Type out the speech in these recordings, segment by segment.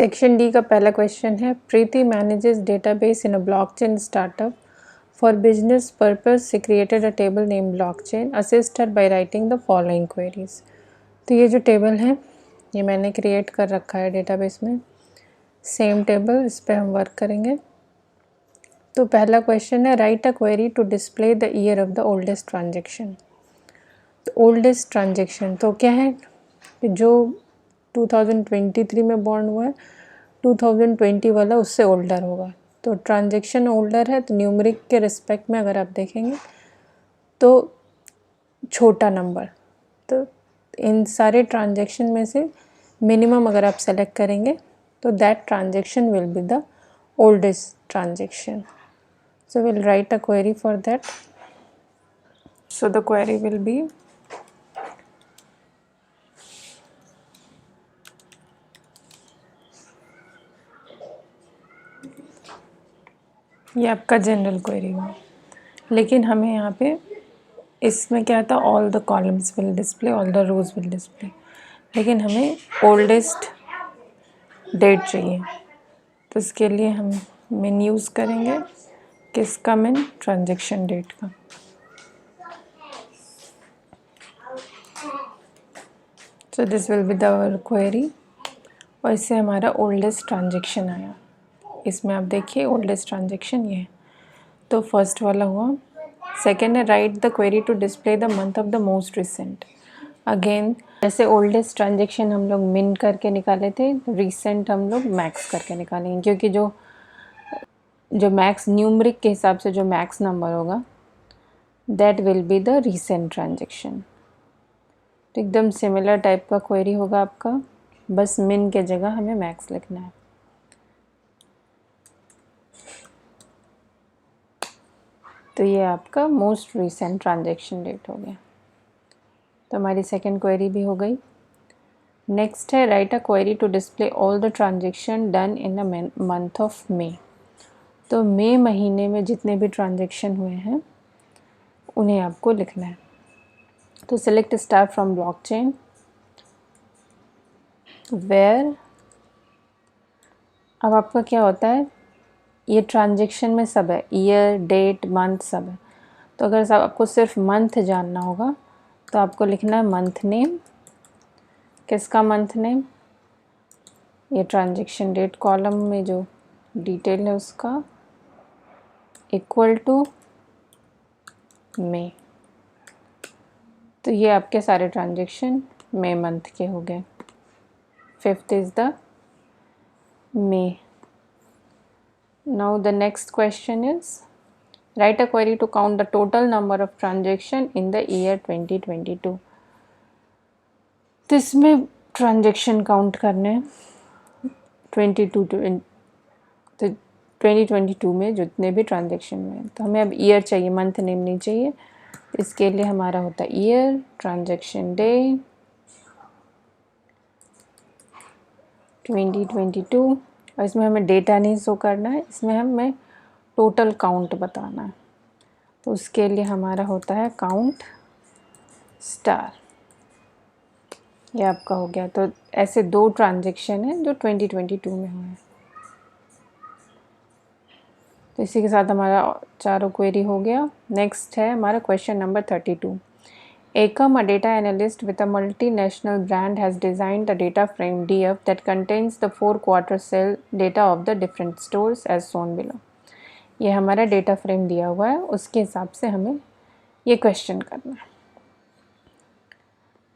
Section D का पहला question है, Preeti manages database in a blockchain startup for business purpose she created a table name blockchain, assist her by writing the following queries. तो ये जो table है ये मैंने क्रिएट कर रखा है डेटाबेस में, सेम टेबल, इस पर हम वर्क करेंगे। तो पहला क्वेश्चन है, write a query to display the year of the oldest transaction. तो ओल्डेस्ट ट्रांजेक्शन तो क्या है कि जो 2023 में बॉर्न हुआ है, 2020 वाला उससे ओल्डर होगा। तो ट्रांजेक्शन ओल्डर है तो न्यूमरिक के रिस्पेक्ट में अगर आप देखेंगे तो छोटा नंबर। तो इन सारे ट्रांजेक्शन में से मिनिमम अगर आप सेलेक्ट करेंगे तो that transaction will be the oldest transaction. So we'll write a query for that. So the query will be, ये आपका जनरल क्वेरी हो, लेकिन हमें यहाँ पे इसमें क्या था, all the columns will display, all the rows will display, लेकिन हमें ओल्डेस्ट डेट चाहिए। तो इसके लिए हम मिन यूज़ करेंगे, किसका मिन, ट्रांजेक्शन डेट का। So this will be the query, और इससे हमारा ओल्डेस्ट ट्रांजेक्शन आया। इसमें आप देखिए ओल्डेस्ट ट्रांजेक्शन ये है, तो फर्स्ट वाला हुआ। सेकेंड है, write the query to display the month of the most recent. Again जैसे ओल्डेस्ट ट्रांजेक्शन हम लोग मिन करके निकाले थे, रिसेंट हम लोग मैक्स करके निकालेंगे, क्योंकि जो मैक्स न्यूमरिक के हिसाब से जो मैक्स नंबर होगा that will be the recent transaction. तो एकदम सिमिलर टाइप का क्वेरी होगा आपका, बस मिन के जगह हमें मैक्स लिखना है। तो ये आपका मोस्ट रिसेंट ट्रांजेक्शन डेट हो गया। तो हमारी सेकेंड क्वेरी भी हो गई। नेक्स्ट है, write a query to display all the transaction done in a month of May. तो मई महीने में जितने भी ट्रांजेक्शन हुए हैं उन्हें आपको लिखना है। तो select star from blockchain where, अब आपका क्या होता है, ये ट्रांजेक्शन में सब है, ईयर, डेट, मंथ सब है। तो अगर आपको सिर्फ मंथ जानना होगा तो आपको लिखना है मंथ नेम। किसका मंथ नेम, ये ट्रांजेक्शन डेट कॉलम में जो डिटेल है उसका, इक्वल टू मे। तो ये आपके सारे ट्रांजेक्शन मे मंथ के हो गए। Fifth is the May. Now the next question is, write a query to count the total number of transaction in the year 2022। तो इसमें ट्रांजेक्शन काउंट करने 2022 में जितने भी ट्रांजेक्शन में, तो हमें अब ईयर चाहिए, मंथ नेम नहीं चाहिए। इसके लिए हमारा होता है ईयर, ट्रांजेक्शन डे 2022, और इसमें हमें डेटा नहीं शो करना है, इसमें हमें टोटल काउंट बताना है। तो उसके लिए हमारा होता है काउंट स्टार। ये आपका हो गया। तो ऐसे दो ट्रांजेक्शन हैं जो 2022 में हुए हैं। तो इसी के साथ हमारा चारों क्वेरी हो गया। नेक्स्ट है हमारा question number 32। Acom, a data analyst with a multinational brand, has designed a data frame DF that contains the 4-quarter sale data of the different stores as shown below. ये हमारा data frame दिया हुआ है, उसके हिसाब से हमें ये क्वेश्चन करना है।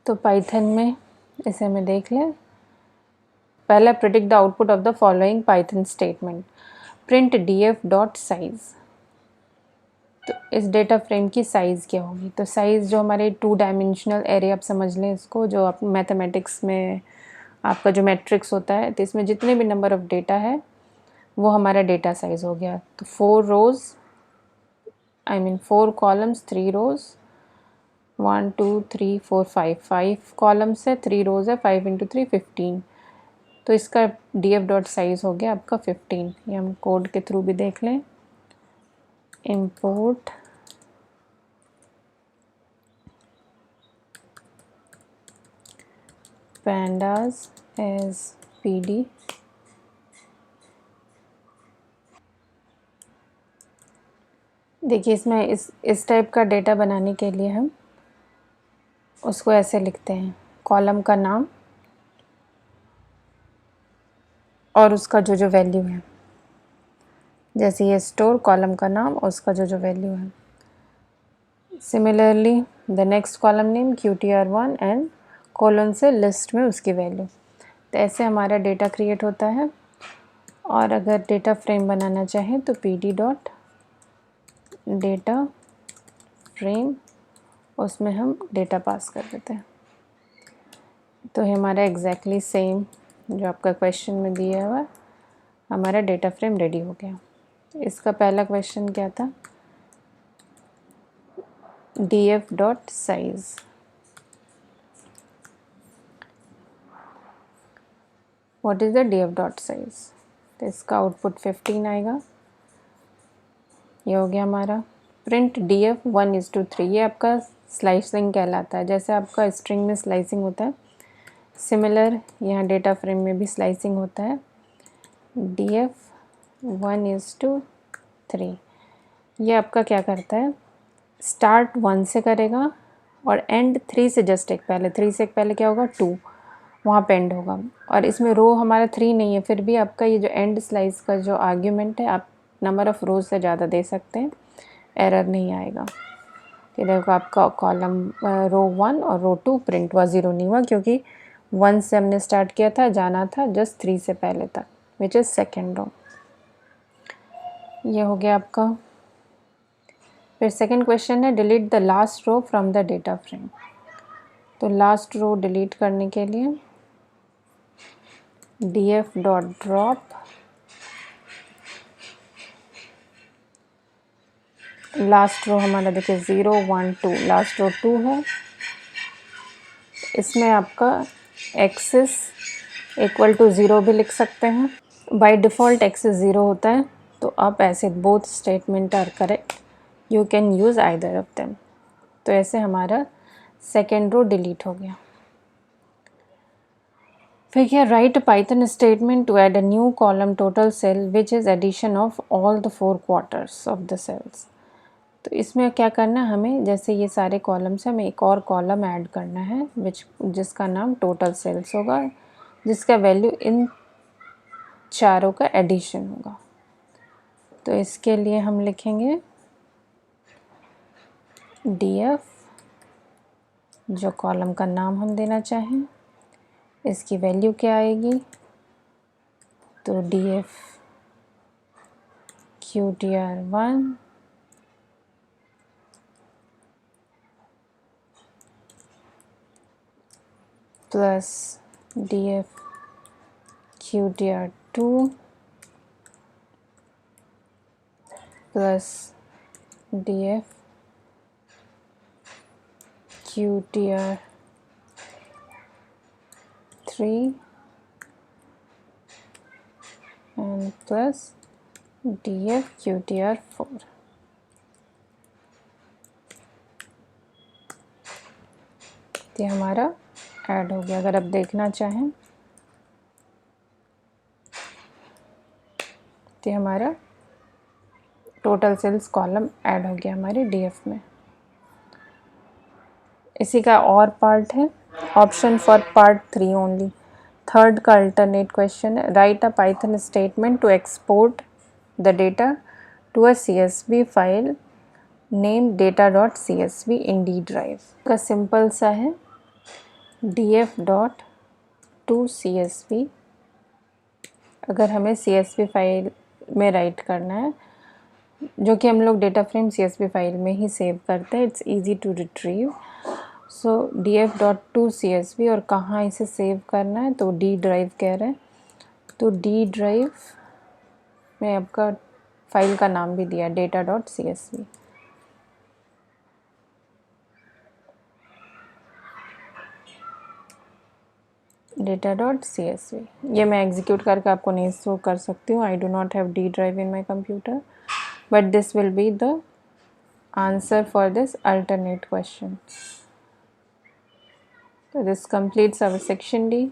तो पाइथन में इसे हमें देख लें। पहला, predict the output of the following Python statement, print df dot size. तो इस डेटा फ्रेम की साइज़ क्या होगी, तो साइज़ जो हमारे 2 डायमेंशनल एरे, आप समझ लें इसको, जो आप मैथमेटिक्स में आपका जो मैट्रिक्स होता है, तो इसमें जितने भी नंबर ऑफ़ डेटा है वो हमारा डेटा साइज़ हो गया। तो 4 rows, I mean 4 columns 3 rows, 1 2 3 4 5 columns है, 3 रोज़ है, 5 × 3 15। तो इसका df डॉट साइज़ हो गया आपका 15। ये हम कोड के थ्रू भी देख लें। import pandas as pd देखिए इसमें इस टाइप का डेटा बनाने के लिए हम उसको ऐसे लिखते हैं, कॉलम का नाम और उसका जो वैल्यू है, जैसे ये स्टोर, कॉलम का नाम और उसका जो वैल्यू है। Similarly the next column name QTR1 and colon से लिस्ट में उसकी वैल्यू। तो ऐसे हमारा डेटा क्रिएट होता है। और अगर डेटा फ्रेम बनाना चाहें तो PD डॉट डेटा फ्रेम, उसमें हम डेटा पास कर देते हैं। तो हमारा एग्जैक्टली सेम जो आपका क्वेश्चन में दिया हुआ हमारा डेटा फ्रेम रेडी हो गया। इसका पहला क्वेश्चन क्या था, df dot size. What is the df dot size? तो इसका आउटपुट 15 आएगा। ये हो गया हमारा। प्रिंट df 1:3, ये आपका स्लाइसिंग कहलाता है। जैसे आपका स्ट्रिंग में स्लाइसिंग होता है, सिमिलर यहाँ डेटा फ्रेम में भी स्लाइसिंग होता है। df 1:3 ये आपका क्या करता है, स्टार्ट 1 से करेगा और एंड 3 से जस्ट एक पहले, 3 से एक पहले क्या होगा 2, वहाँ पे एंड होगा। और इसमें रो हमारा 3 नहीं है, फिर भी आपका ये जो एंड स्लाइस का जो आर्ग्यूमेंट है आप नंबर ऑफ़ रोज से ज़्यादा दे सकते हैं, एरर नहीं आएगा। ये देखो आपका कॉलम रो 1 और रो 2 प्रिंट हुआ, 0 नहीं हुआ क्योंकि 1 से हमने स्टार्ट किया था, जाना था जस्ट 3 से पहले तक, विच इज़ सेकेंड रो। ये हो गया आपका। फिर सेकेंड क्वेश्चन है delete the last row from the data frame. तो लास्ट रो डिलीट करने के लिए df dot drop last row हमारा देखिए 0 1 2, लास्ट रो 2 है। इसमें आपका एक्सेस इक्वल टू 0 भी लिख सकते हैं। बाय डिफ़ॉल्ट एक्सेस 0 होता है, तो आप ऐसे both statement are correct, you can use either of them. तो ऐसे हमारा सेकेंड रो डिलीट हो गया। फिर क्या, write Python statement to add a new column total sale which is addition of all the 4 quarters of the sales. तो इसमें क्या करना है हमें, जैसे ये सारे कॉलम्स हैं, हमें एक और कॉलम ऐड करना है जिसका नाम टोटल सेल्स होगा, जिसका वैल्यू इन चारों का एडिशन होगा। तो इसके लिए हम लिखेंगे df, जो कॉलम का नाम हम देना चाहें, इसकी वैल्यू क्या आएगी, तो df QTR1 plus df QTR2 plus df QTR3 and plus df QTR4। ये हमारा ऐड हो गया। अगर आप देखना चाहें तो हमारा टोटल सेल्स कॉलम ऐड हो गया हमारे डीएफ में। इसी का और पार्ट है, option for part 3 only. Third का अल्टरनेट क्वेश्चन है, write a Python statement to export the data to a CSV file name data.csv in D drive. का सिंपल सा है, df डॉट टू CSV, अगर हमें CSV फाइल में right करना है, जो कि हम लोग डेटा फ्रेम CSV फाइल में ही सेव करते हैं, it's easy to retrieve. So df dot to CSV, और कहाँ इसे सेव करना है, तो डी ड्राइव कह रहे हैं, तो डी ड्राइव में आपका फाइल का नाम भी दिया data.csv। data.csv ये मैं एग्जीक्यूट करके आपको नहीं शो कर सकती हूँ, I do not have D drive in my computer, but this will be the answer for this alternate question. So this completes our section D.